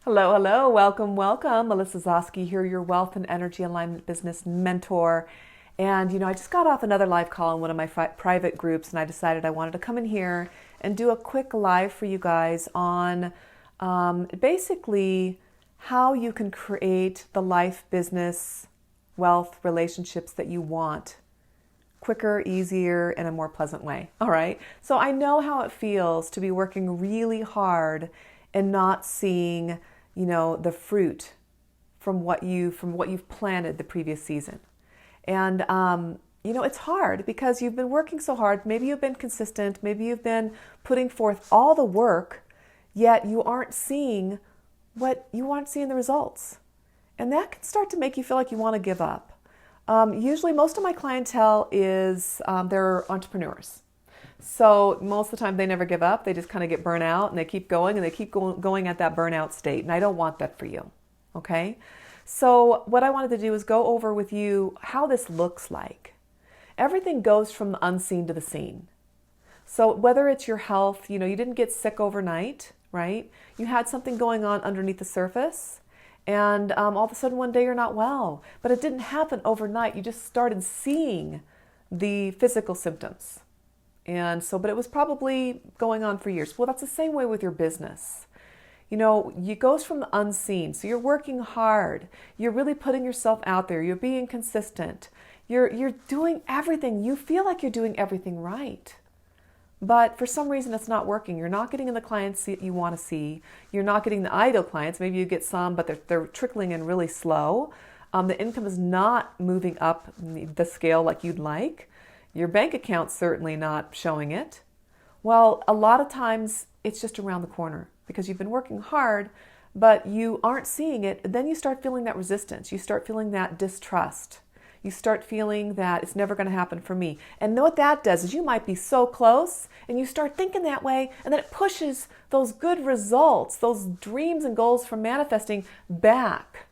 Hello, hello, welcome, welcome. Melissa Zoske here, your wealth and energy alignment business mentor. And I just got off another live call in one of my private groups, and I decided I wanted to come in here and do a quick live for you guys on basically how you can create the life, business, wealth, relationships that you want quicker, easier, in a more pleasant way. All right. So I know how it feels to be working really hard and not seeing, the fruit from what you've planted the previous season. And it's hard because you've been working so hard. Maybe you've been consistent. Maybe you've been putting forth all the work, yet you aren't seeing the results. And that can start to make you feel like you want to give up. Usually most of my clientele is they're entrepreneurs. So most of the time they never give up. They just kind of get burnt out and they keep going and they keep going at that burnout state. And I don't want that for you. Okay? So what I wanted to do is go over with you how this looks like. Everything goes from the unseen to the seen. So whether it's your health, you didn't get sick overnight, right? You had something going on underneath the surface. And all of a sudden one day you're not well. But it didn't happen overnight. You just started seeing the physical symptoms. But it was probably going on for years. Well, that's the same way with your business. It goes from the unseen. So you're working hard. You're really putting yourself out there. You're being consistent. You're doing everything. You feel like you're doing everything right. But for some reason it's not working. You're not getting in the clients that you want to see. You're not getting the ideal clients. Maybe you get some, but they're trickling in really slow. The income is not moving up the scale like you'd like. Your bank account's certainly not showing it. Well, a lot of times it's just around the corner because you've been working hard, but you aren't seeing it. Then you start feeling that resistance. You start feeling that distrust. You start feeling that it's never going to happen for me. And what that does is you might be so close and you start thinking that way, and then it pushes those good results, those dreams and goals from manifesting back.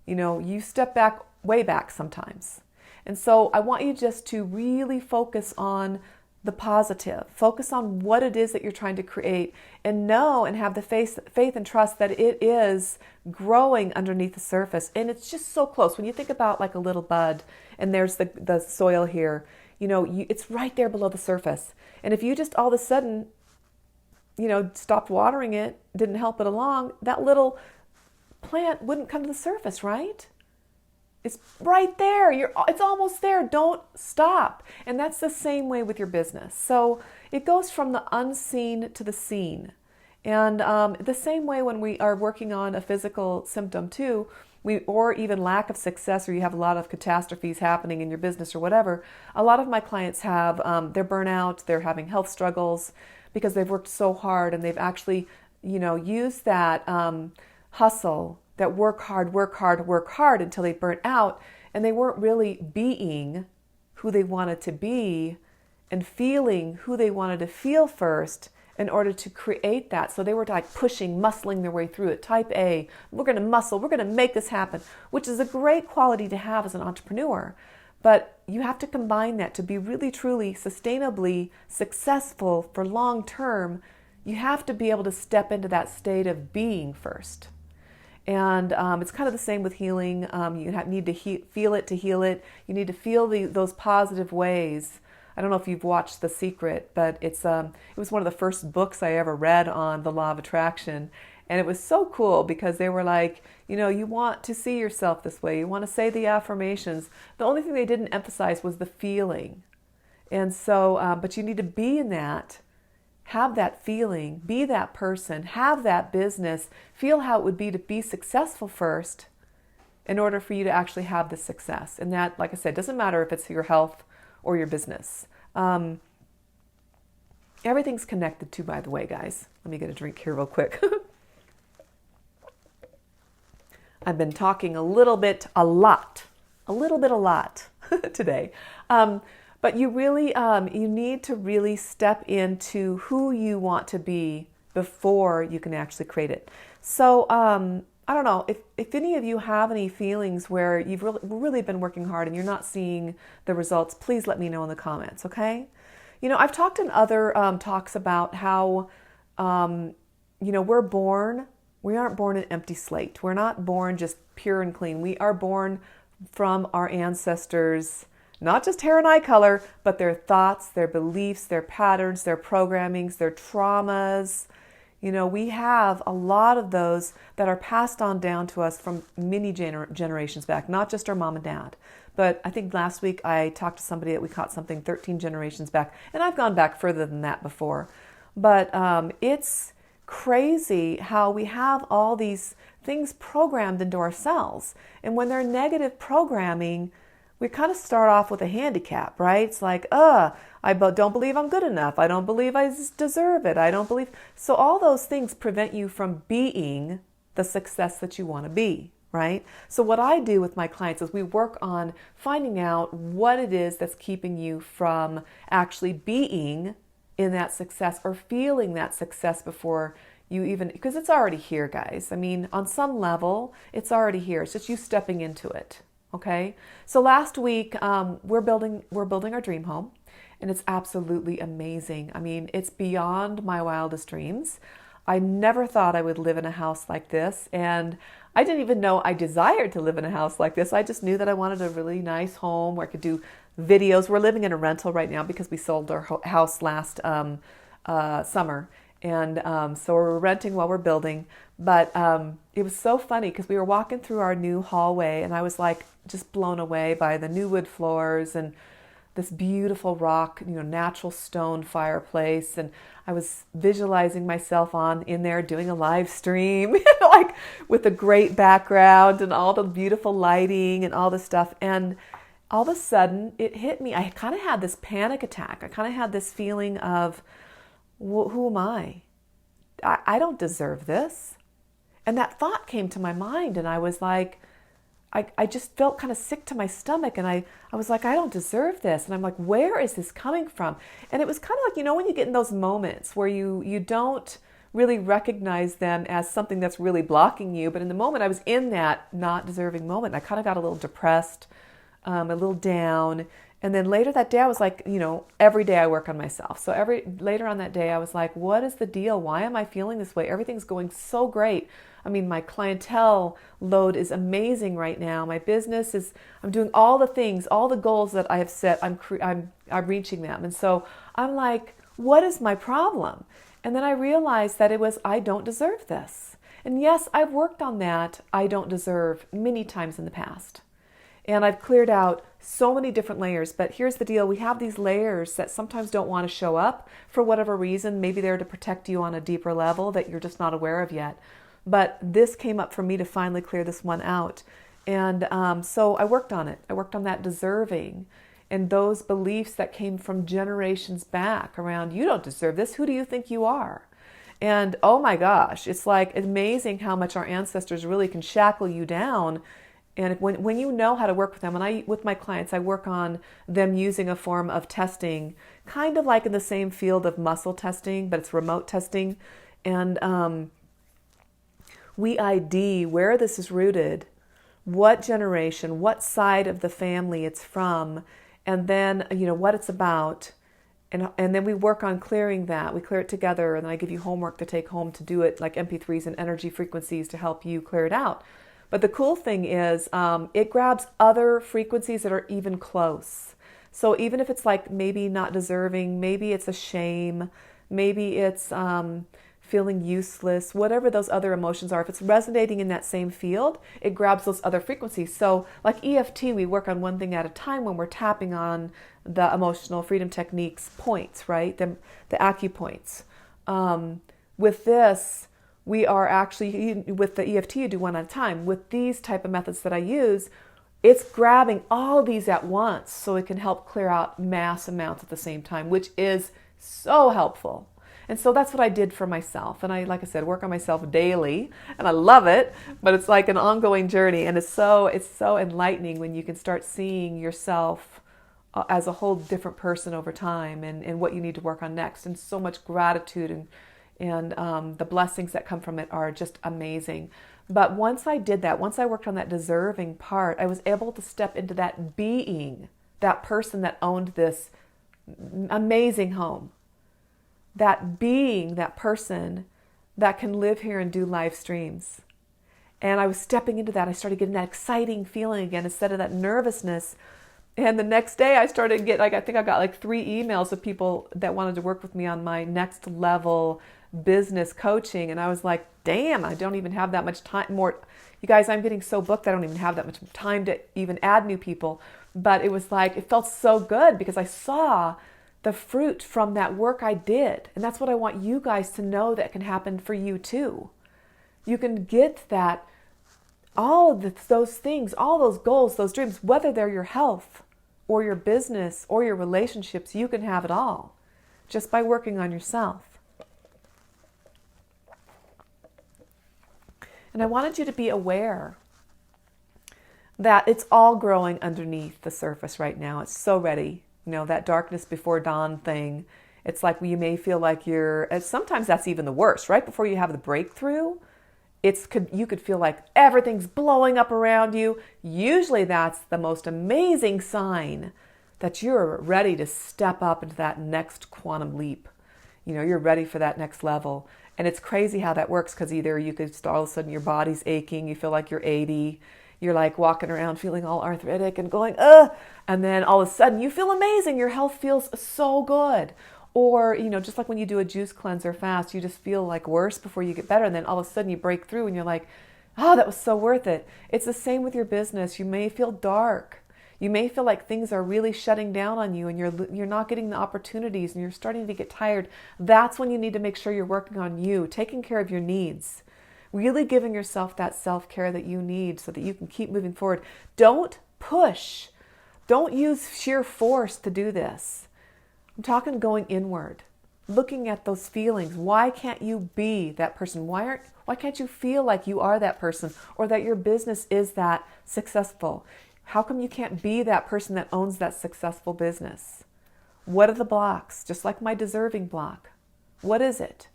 You step back, way back sometimes. And so I want you just to really focus on the positive. Focus on what it is that you're trying to create and know and have the faith and trust that it is growing underneath the surface. And it's just so close. When you think about like a little bud and there's the soil here, it's right there below the surface. And if you just all of a sudden, stopped watering it, didn't help it along, that little plant wouldn't come to the surface, right? It's right there. It's almost there. Don't stop. And that's the same way with your business. So it goes from the unseen to the seen. And the same way when we are working on a physical symptom too, or even lack of success, or you have a lot of catastrophes happening in your business or whatever, a lot of my clients have, they're burnout, they're having health struggles because they've worked so hard and they've actually, used that hustle, that work hard until they burnt out, and they weren't really being who they wanted to be and feeling who they wanted to feel first in order to create that. So they were like pushing, muscling their way through it. Type A, we're going to muscle, we're going to make this happen, which is a great quality to have as an entrepreneur. But you have to combine that to be really, truly, sustainably successful for long term. You have to be able to step into that state of being first. And it's kind of the same with healing. You need to feel it to heal it. You need to feel those positive ways. I don't know if you've watched The Secret, but it was one of the first books I ever read on the law of attraction. And it was so cool because they were like, you want to see yourself this way. You want to say the affirmations. The only thing they didn't emphasize was the feeling. And so, but you need to be in that. Have that feeling, be that person, have that business, feel how it would be to be successful first in order for you to actually have the success. And that, like I said, doesn't matter if it's your health or your business. Everything's connected too, by the way, guys. Let me get a drink here real quick. I've been talking a lot today. But you really, you need to really step into who you want to be before you can actually create it. So I don't know if any of you have any feelings where you've really been working hard and you're not seeing the results, please let me know in the comments, okay? I've talked in other talks about how, we're born We aren't born an empty slate. We're not born just pure and clean. We are born from our ancestors, not just hair and eye color, but their thoughts, their beliefs, their patterns, their programmings, their traumas. We have a lot of those that are passed on down to us from many generations back, not just our mom and dad. But I think last week I talked to somebody that we caught something 13 generations back, and I've gone back further than that before. But it's crazy how we have all these things programmed into our cells. And when they're negative programming, we kind of start off with a handicap, right? It's like, I don't believe I'm good enough. I don't believe I deserve it. I don't believe. So all those things prevent you from being the success that you want to be, right? So what I do with my clients is we work on finding out what it is that's keeping you from actually being in that success or feeling that success before you even, because it's already here, guys. I mean, on some level, it's already here. It's just you stepping into it. Okay. So last week, we're building our dream home, and it's absolutely amazing. I mean, it's beyond my wildest dreams. I never thought I would live in a house like this, and I didn't even know I desired to live in a house like this. I just knew that I wanted a really nice home where I could do videos. We're living in a rental right now because we sold our house last summer. And so we're renting while we're building. But it was so funny because we were walking through our new hallway, and I was like just blown away by the new wood floors and this beautiful rock, natural stone fireplace. And I was visualizing myself in there doing a live stream, like with a great background and all the beautiful lighting and all this stuff. And all of a sudden it hit me. I kind of had this panic attack. I kind of had this feeling of, who am I? I don't deserve this. And that thought came to my mind, and I was like, I just felt kind of sick to my stomach, and I was like, I don't deserve this. And I'm like, where is this coming from? And it was kind of like, when you get in those moments where you don't really recognize them as something that's really blocking you, but in the moment I was in that not deserving moment, I kind of got a little depressed, a little down. And then later that day I was like, every day I work on myself. So later on that day I was like, what is the deal? Why am I feeling this way? Everything's going so great. I mean, my clientele load is amazing right now. My business is, I'm doing all the things, all the goals that I have set, I'm reaching them. And so I'm like, what is my problem? And then I realized that it was, I don't deserve this. And yes, I've worked on that I don't deserve many times in the past. And I've cleared out so many different layers. But here's the deal. We have these layers that sometimes don't want to show up for whatever reason. Maybe they're to protect you on a deeper level that you're just not aware of yet. But this came up for me to finally clear this one out. And so I worked on it. I worked on that deserving and those beliefs that came from generations back around, you don't deserve this. Who do you think you are? And oh my gosh, it's like amazing how much our ancestors really can shackle you down. And when you know how to work with them, and with my clients, I work on them using a form of testing, kind of like in the same field of muscle testing, but it's remote testing. And we ID where this is rooted, what generation, what side of the family it's from, and then, what it's about. And then we work on clearing that. We clear it together, and then I give you homework to take home to do it, like MP3s and energy frequencies to help you clear it out. But the cool thing is it grabs other frequencies that are even close. So even if it's like maybe not deserving, maybe it's a shame, maybe it's feeling useless, whatever those other emotions are, if it's resonating in that same field, it grabs those other frequencies. So like EFT, we work on one thing at a time when we're tapping on the emotional freedom techniques points, right? The acupoints. With this, we are actually, with the EFT, you do one at a time. With these type of methods that I use, it's grabbing all of these at once so it can help clear out mass amounts at the same time, which is so helpful. And so that's what I did for myself. And I, like I said, work on myself daily, and I love it, but it's like an ongoing journey. And it's so enlightening when you can start seeing yourself as a whole different person over time and what you need to work on next. And so much gratitude and the blessings that come from it are just amazing. But once I did that, once I worked on that deserving part, I was able to step into that being, that person that owned this amazing home. That being, that person that can live here and do live streams. And I was stepping into that. I started getting that exciting feeling again instead of that nervousness. And the next day I started getting, I think I got like 3 emails of people that wanted to work with me on my next level business coaching. And I was like, damn, I don't even have that much time more. You guys, I'm getting so booked, I don't even have that much time to even add new people. But it was like, it felt so good because I saw the fruit from that work I did. And that's what I want you guys to know that can happen for you too. You can get that, all of those things, all those goals, those dreams, whether they're your health or your business or your relationships, you can have it all just by working on yourself. And I wanted you to be aware that it's all growing underneath the surface right now. It's so ready. You know, that darkness before dawn thing. It's like you may feel like and sometimes that's even the worst. Right before you have the breakthrough, you could feel like everything's blowing up around you. Usually that's the most amazing sign that you're ready to step up into that next quantum leap. You know, you're ready for that next level. And it's crazy how that works, because either you could all of a sudden your body's aching, you feel like you're 80, you're like walking around feeling all arthritic and going, ugh, and then all of a sudden you feel amazing, your health feels so good. Or, you know, just like when you do a juice cleanse or fast, you just feel like worse before you get better, and then all of a sudden you break through and you're like, oh, that was so worth it. It's the same with your business. You may feel dark. You may feel like things are really shutting down on you and you're not getting the opportunities and you're starting to get tired. That's when you need to make sure you're working on you, taking care of your needs, really giving yourself that self-care that you need so that you can keep moving forward. Don't push. Don't use sheer force to do this. I'm talking going inward, looking at those feelings. Why can't you be that person? Why can't you feel like you are that person or that your business is that successful? How come you can't be that person that owns that successful business? What are the blocks? Just like my deserving block. What is it?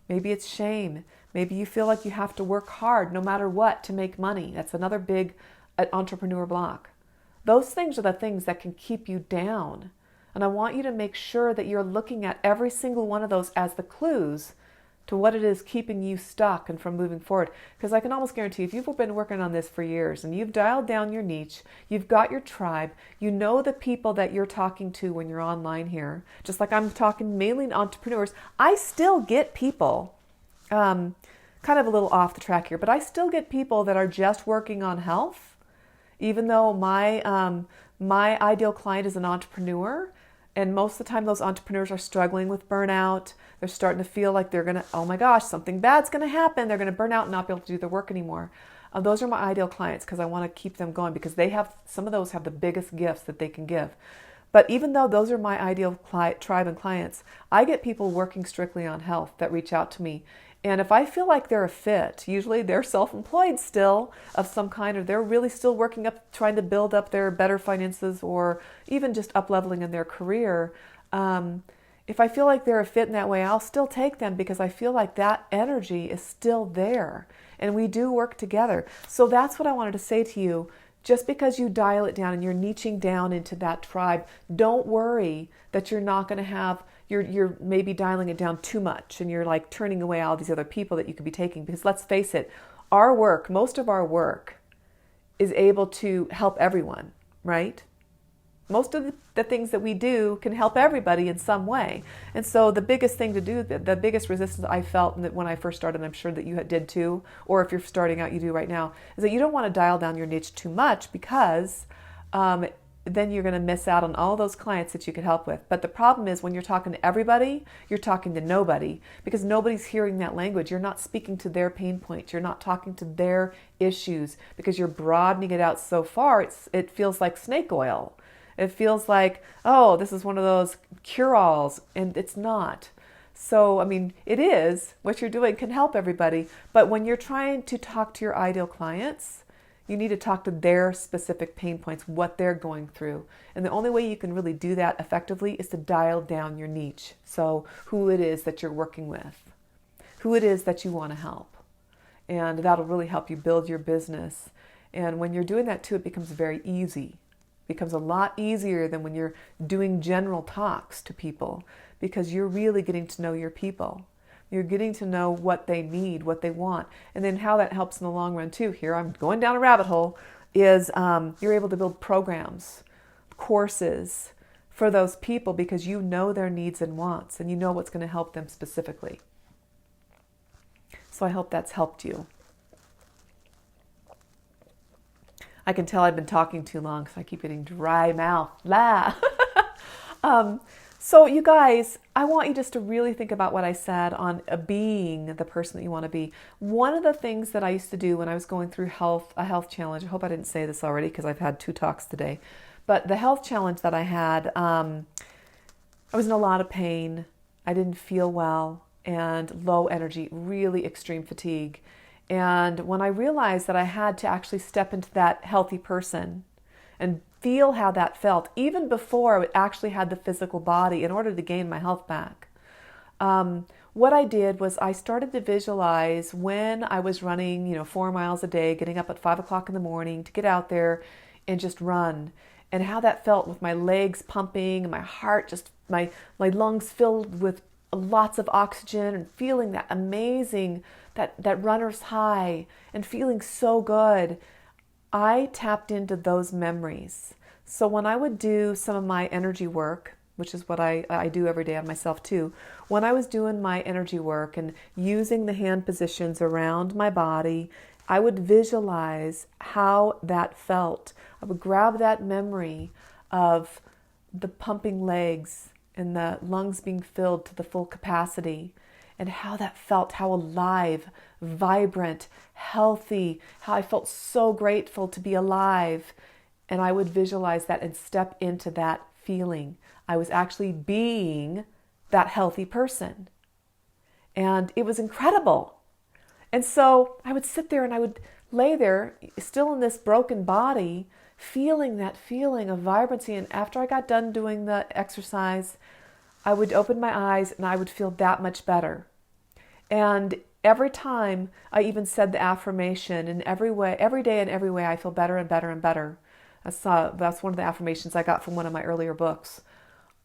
Maybe it's shame. Maybe you feel like you have to work hard no matter what to make money. That's another big entrepreneur block. Those things are the things that can keep you down. And I want you to make sure that you're looking at every single one of those as the clues to what it is keeping you stuck and from moving forward. Because I can almost guarantee if you've been working on this for years and you've dialed down your niche, you've got your tribe, you know the people that you're talking to when you're online here, just like I'm talking mainly to entrepreneurs, I still get people, kind of a little off the track here, but I still get people that are just working on health, even though my ideal client is an entrepreneur. And most of the time those entrepreneurs are struggling with burnout. They're starting to feel like they're going to, oh my gosh, something bad's going to happen. They're going to burn out and not be able to do their work anymore. Those are my ideal clients because I want to keep them going because some of those have the biggest gifts that they can give. But even though those are my ideal tribe and clients, I get people working strictly on health that reach out to me. And if I feel like they're a fit, usually they're self-employed still of some kind, or they're really still working up, trying to build up their better finances, or even just up-leveling in their career. If I feel like they're a fit in that way, I'll still take them because I feel like that energy is still there. And we do work together. So that's what I wanted to say to you. Just because you dial it down and you're niching down into that tribe, don't worry that you're not going to have, you're maybe dialing it down too much and you're like turning away all these other people that you could be taking. Because let's face it, our work, most of our work is able to help everyone, right? Most of the things that we do can help everybody in some way. And so the biggest thing to do, the biggest resistance I felt when I first started, and I'm sure that you did too, or if you're starting out, you do right now, is that you don't want to dial down your niche too much because then you're going to miss out on all those clients that you could help with. But the problem is when you're talking to everybody, you're talking to nobody because nobody's hearing that language. You're not speaking to their pain points. You're not talking to their issues because you're broadening it out so far. It feels like snake oil. It feels like, oh, this is one of those cure-alls, and it's not. So, I mean, it is. What you're doing can help everybody, but when you're trying to talk to your ideal clients, you need to talk to their specific pain points, what they're going through. And the only way you can really do that effectively is to dial down your niche. So, who it is that you're working with, who it is that you want to help. And that'll really help you build your business. And when you're doing that too, it becomes very easy. Becomes a lot easier than when you're doing general talks to people because you're really getting to know your people. You're getting to know what they need, what they want, and then how that helps in the long run too. Here I'm going down a rabbit hole. Is you're able to build programs, courses for those people because you know their needs and wants, and you know what's going to help them specifically. So I hope that's helped you. I can tell I've been talking too long because I keep getting dry mouth. So you guys, I want you just to really think about what I said on being the person that you want to be. One of the things that I used to do when I was going through a health challenge, I hope I didn't say this already because I've had 2 talks today, but the health challenge that I had, I was in a lot of pain. I didn't feel well and low energy, really extreme fatigue. And when I realized that I had to actually step into that healthy person and feel how that felt, even before I actually had the physical body in order to gain my health back, what I did was I started to visualize when I was running, 4 miles a day, getting up at 5 o'clock in the morning to get out there and just run, and how that felt with my legs pumping and my heart just, my lungs filled with lots of oxygen and feeling that amazing, that runner's high and feeling so good. I tapped into those memories. So when I would do some of my energy work, which is what I do every day on myself too, when I was doing my energy work and using the hand positions around my body, I would visualize how that felt. I would grab that memory of the pumping legs and the lungs being filled to the full capacity, and how that felt, how alive, vibrant, healthy, how I felt so grateful to be alive. And I would visualize that and step into that feeling. I was actually being that healthy person. And it was incredible. And so I would sit there and I would lay there, still in this broken body, feeling that feeling of vibrancy. And after I got done doing the exercise, I would open my eyes and I would feel that much better. And every time I even said the affirmation, in every way, every day in every way, I feel better and better and better. That's one of the affirmations I got from one of my earlier books.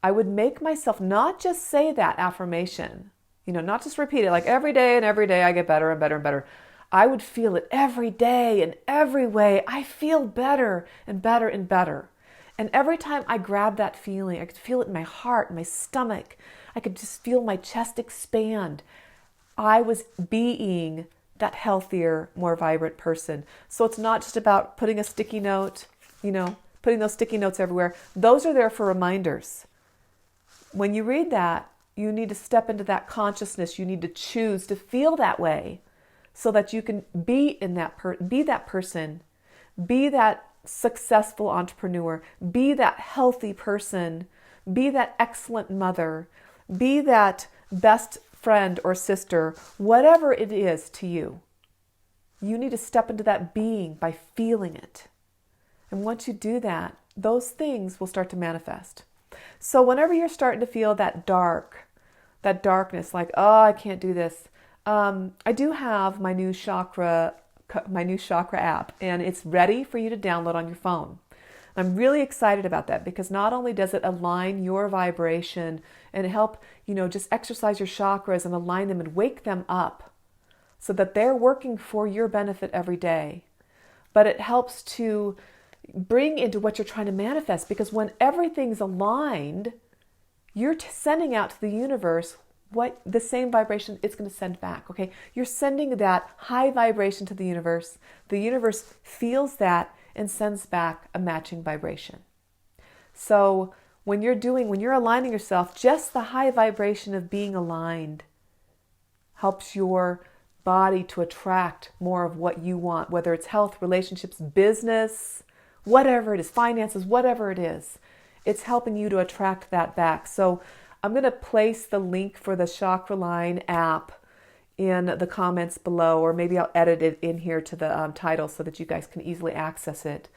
I would make myself not just say that affirmation, not just repeat it like every day and every day I get better and better and better. I would feel it every day in every way. I feel better and better and better. And every time I grabbed that feeling, I could feel it in my heart, my stomach. I could just feel my chest expand. I was being that healthier, more vibrant person. So it's not just about putting a sticky note, putting those sticky notes everywhere. Those are there for reminders. When you read that, you need to step into that consciousness. You need to choose to feel that way so that you can be in be that person, be that successful entrepreneur, be that healthy person, be that excellent mother, be that best friend or sister, whatever it is to you. You need to step into that being by feeling it. And once you do that, those things will start to manifest. So whenever you're starting to feel that darkness, like, oh, I can't do this, I do have my new chakra app, and it's ready for you to download on your phone. I'm really excited about that because not only does it align your vibration and help, just exercise your chakras and align them and wake them up so that they're working for your benefit every day, but it helps to bring into what you're trying to manifest, because when everything's aligned, you're sending out to the universe what the same vibration it's going to send back. Okay, you're sending that high vibration to the universe. The universe feels that and sends back a matching vibration. So when you're aligning yourself, just the high vibration of being aligned helps your body to attract more of what you want, whether it's health, relationships, business, whatever it is, finances, whatever it is. It's helping you to attract that back. So I'm going to place the link for the Chakra Line app in the comments below, or maybe I'll edit it in here to the title so that you guys can easily access it.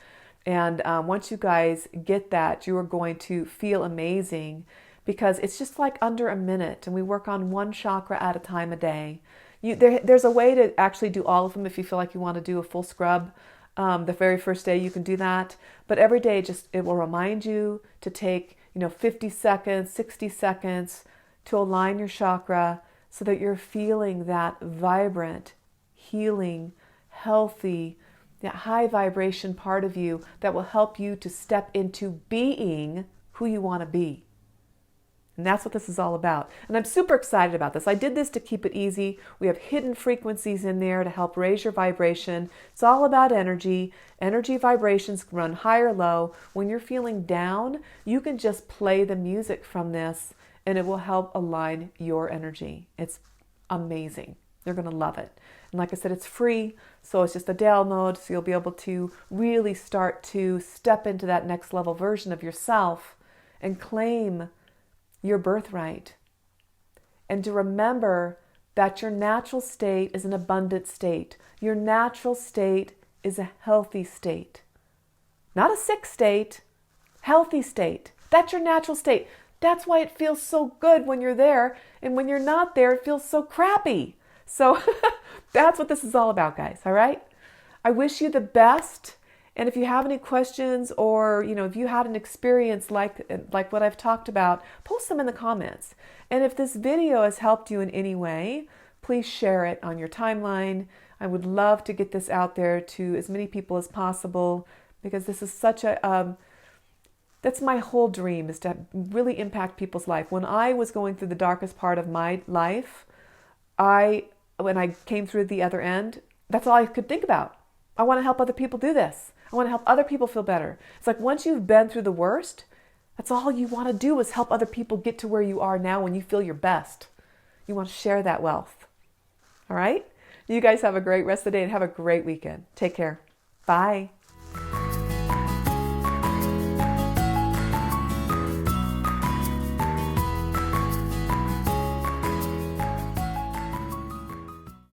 And once you guys get that, you are going to feel amazing, because it's just like under a minute, and we work on one chakra at a time a day. There's a way to actually do all of them if you feel like you want to do a full scrub. The very first day you can do that, but every day it will remind you to take 50 seconds, 60 seconds to align your chakra so that you're feeling that vibrant, healing, healthy, that high vibration part of you that will help you to step into being who you want to be. And that's what this is all about. And I'm super excited about this. I did this to keep it easy. We have hidden frequencies in there to help raise your vibration. It's all about energy. Energy vibrations run high or low. When you're feeling down, you can just play the music from this and it will help align your energy. It's amazing. You're going to love it. And like I said, it's free, so it's just a download, so you'll be able to really start to step into that next level version of yourself and claim your birthright. And to remember that your natural state is an abundant state. Your natural state is a healthy state. Not a sick state, healthy state. That's your natural state. That's why it feels so good when you're there, and when you're not there, it feels so crappy. So that's what this is all about, guys, all right? I wish you the best. And if you have any questions or, if you had an experience like what I've talked about, post them in the comments. And if this video has helped you in any way, please share it on your timeline. I would love to get this out there to as many people as possible, because this is such that's my whole dream, is to really impact people's life. When I was going through the darkest part of my life, when I came through the other end, that's all I could think about. I want to help other people do this. I want to help other people feel better. It's like once you've been through the worst, that's all you want to do is help other people get to where you are now when you feel your best. You want to share that wealth. All right? You guys have a great rest of the day and have a great weekend. Take care. Bye.